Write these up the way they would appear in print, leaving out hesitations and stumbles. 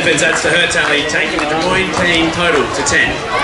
Evans adds to her tally, taking the Drummoyne team total to 10.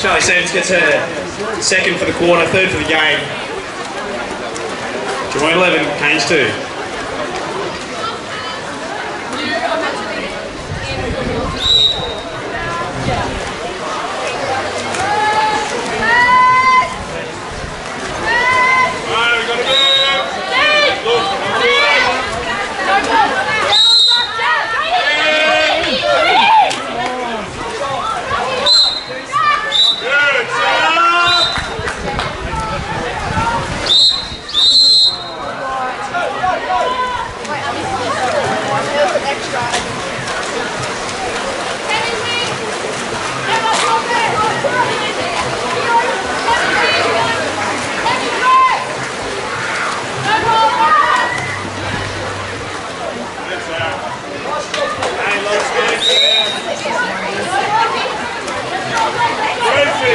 Charlie Sands gets her second for the quarter, third for the game. Drummoyne 11, Canes 2.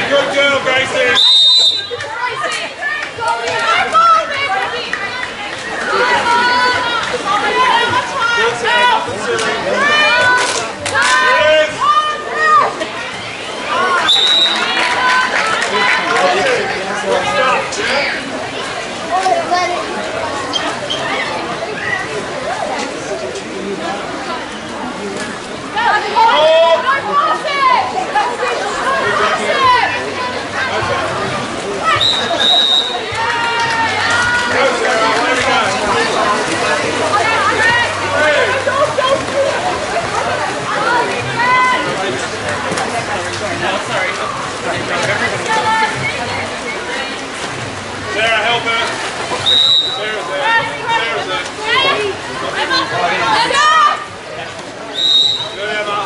Good girl, Gracie. Sarah, help her. Sarah's there. Sarah's there. Good, Emma.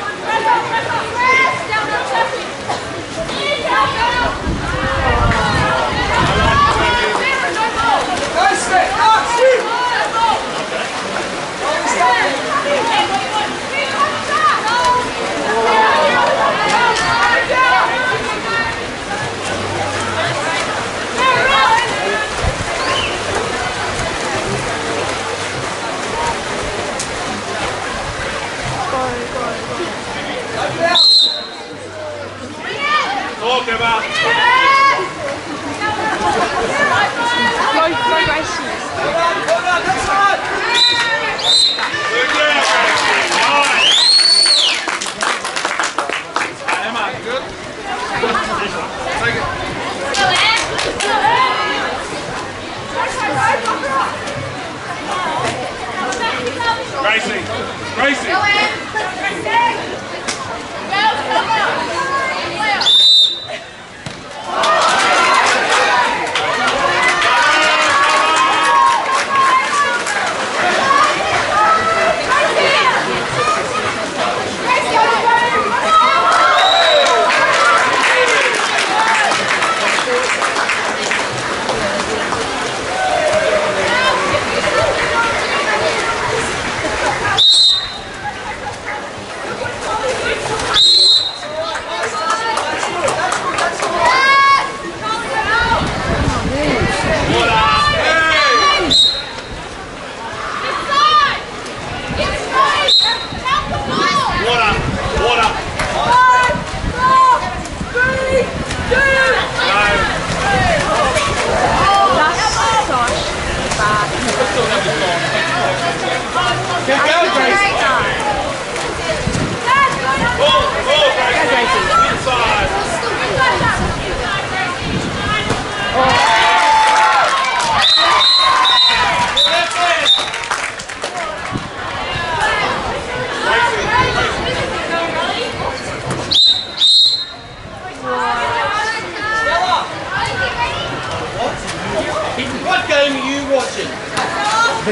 Talk about. Emma, good? Take it.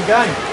a game.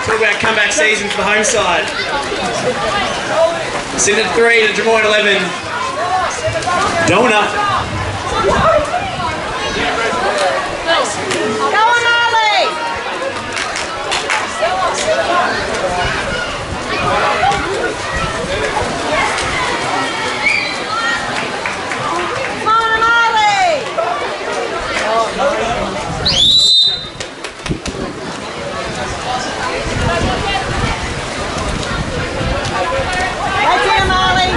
Talk about comeback season for the home side. Sitting at 3 to Drummoyne 11. Donut. Go on, Ollie! Come on, Ollie! Right there, Molly.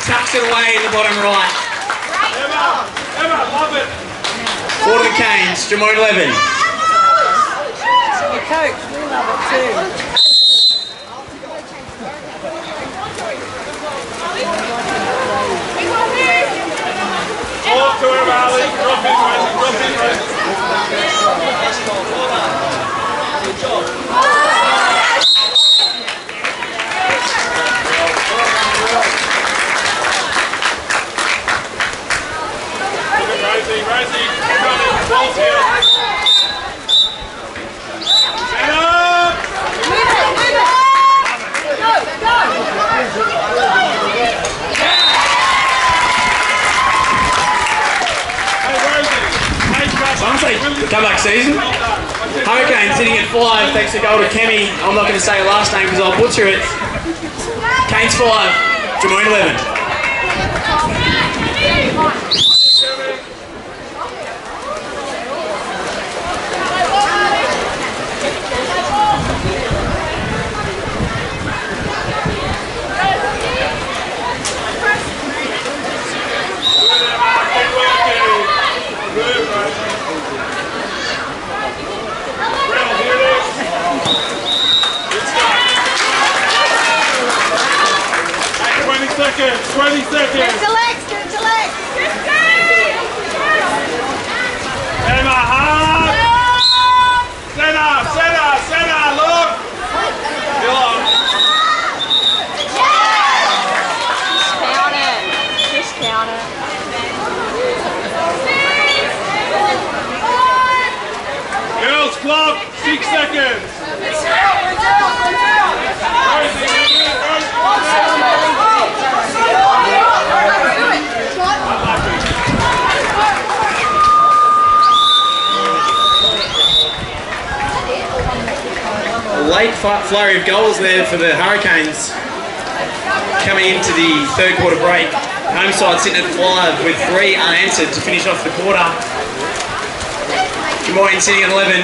Tucks it away in the bottom right. Emma, love it. 4 to the Canes, Drummoyne 11. Your coach, we love it too. Talk to him, Ali. Drop in, Rosie. Drop in, Rosie. Good job. Rosie, come on in. Ball's here. Set up. Move it. Go. Hey, Rosie. Hey, Sounds like comeback season. Hurricane sitting at 5, thanks to goal to Kemi. I'm not going to say her last name because I'll butcher it. Canes 5, Drummoyne 11. Seconds, 20 seconds. Get to legs, get to legs. Emma, hard. Center, look. Go on. Just count it. Girls, clock, 6 seconds. Late flurry of goals there for the Hurricanes coming into the third quarter break. Home side sitting at 5 with 3 unanswered to finish off the quarter. Drummoyne sitting at 11.